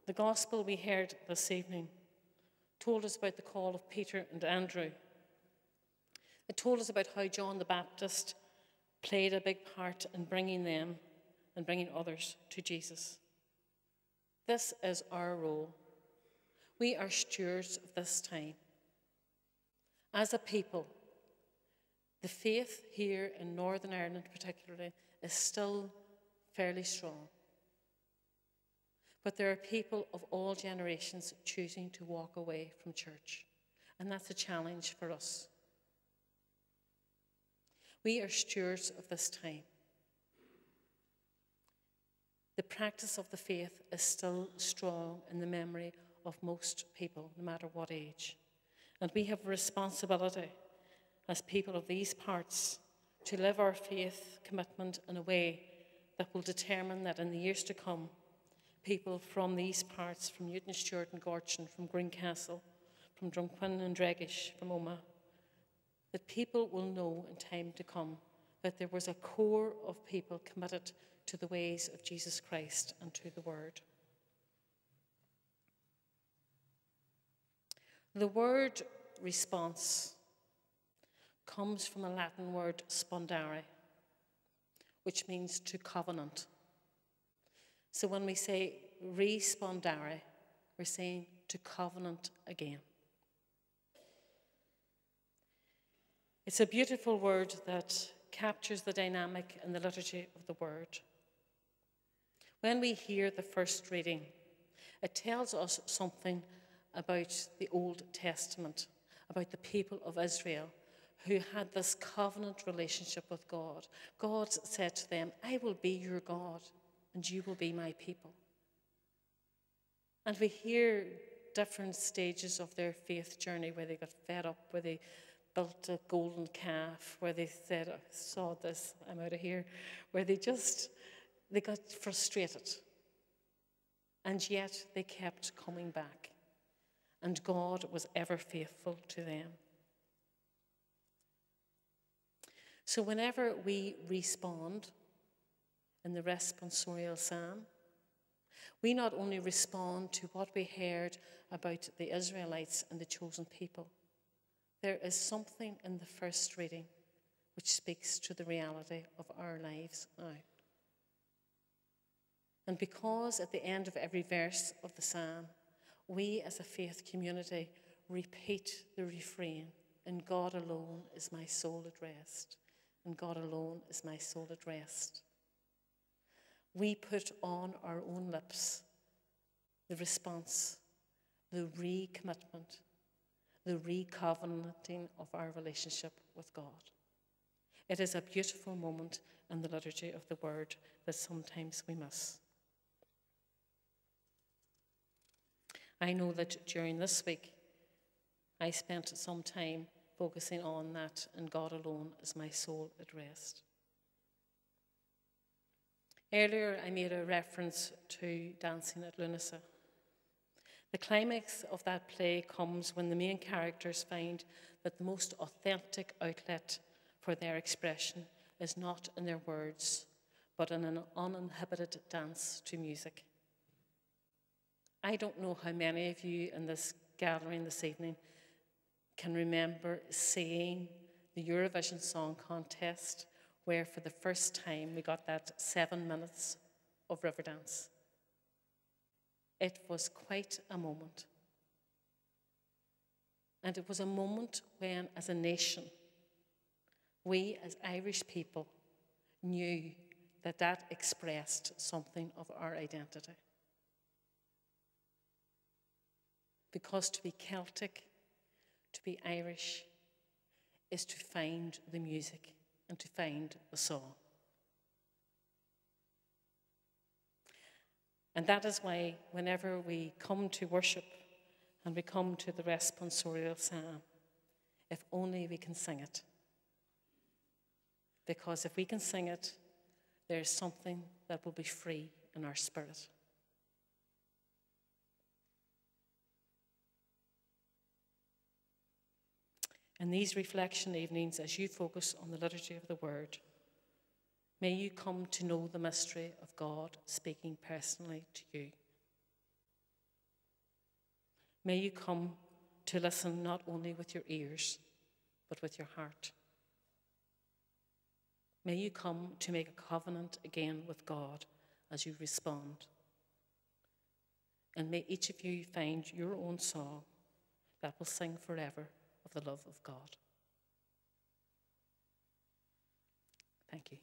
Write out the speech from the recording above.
The gospel we heard this evening told us about the call of Peter and Andrew. It told us about how John the Baptist played a big part in bringing them and bringing others to Jesus. This is our role. We are stewards of this time. As a people, the faith here in Northern Ireland particularly is still fairly strong. But there are people of all generations choosing to walk away from church, and that's a challenge for us. We are stewards of this time. The practice of the faith is still strong in the memory of most people, no matter what age. And we have a responsibility as people of these parts to live our faith commitment in a way that will determine that in the years to come, people from these parts, from Newton, Stewart and Gorchin, from Greencastle, from Drumquin and Dregish, from Omagh, that people will know in time to come that there was a core of people committed to the ways of Jesus Christ and to the Word. The word response comes from a Latin word spondare, which means to covenant. So when we say respondare, we're saying to covenant again. It's a beautiful word that captures the dynamic and the liturgy of the word. When we hear the first reading, it tells us something about the Old Testament, about the people of Israel who had this covenant relationship with God. God said to them, I will be your God and you will be my people. And we hear different stages of their faith journey where they got fed up, where they built a golden calf, where they said, I saw this, I'm out of here, where they got frustrated. And yet they kept coming back. And God was ever faithful to them. So whenever we respond in the responsorial psalm, we not only respond to what we heard about the Israelites and the chosen people, there is something in the first reading which speaks to the reality of our lives now. And because at the end of every verse of the psalm, we as a faith community repeat the refrain, "In God alone is my soul at rest. In God alone is my soul at rest." We put on our own lips the response, the recommitment, the recovenanting of our relationship with God. It is a beautiful moment in the liturgy of the word that sometimes we miss. I know that during this week, I spent some time focusing on that, "In God alone is my soul at rest." Earlier, I made a reference to Dancing at Lunasa. The climax of that play comes when the main characters find that the most authentic outlet for their expression is not in their words, but in an uninhibited dance to music. I don't know how many of you in this gathering this evening can remember seeing the Eurovision Song Contest, where for the first time we got that 7 minutes of river dance. It was quite a moment. And it was a moment when, as a nation, we as Irish people knew that that expressed something of our identity. Because to be Celtic, to be Irish, is to find the music and to find the song. And that is why whenever we come to worship and we come to the responsorial psalm, if only we can sing it. Because if we can sing it, there is something that will be free in our spirit. In these reflection evenings, as you focus on the liturgy of the word, may you come to know the mystery of God speaking personally to you. May you come to listen not only with your ears, but with your heart. May you come to make a covenant again with God as you respond. And may each of you find your own song that will sing forever of the love of God. Thank you.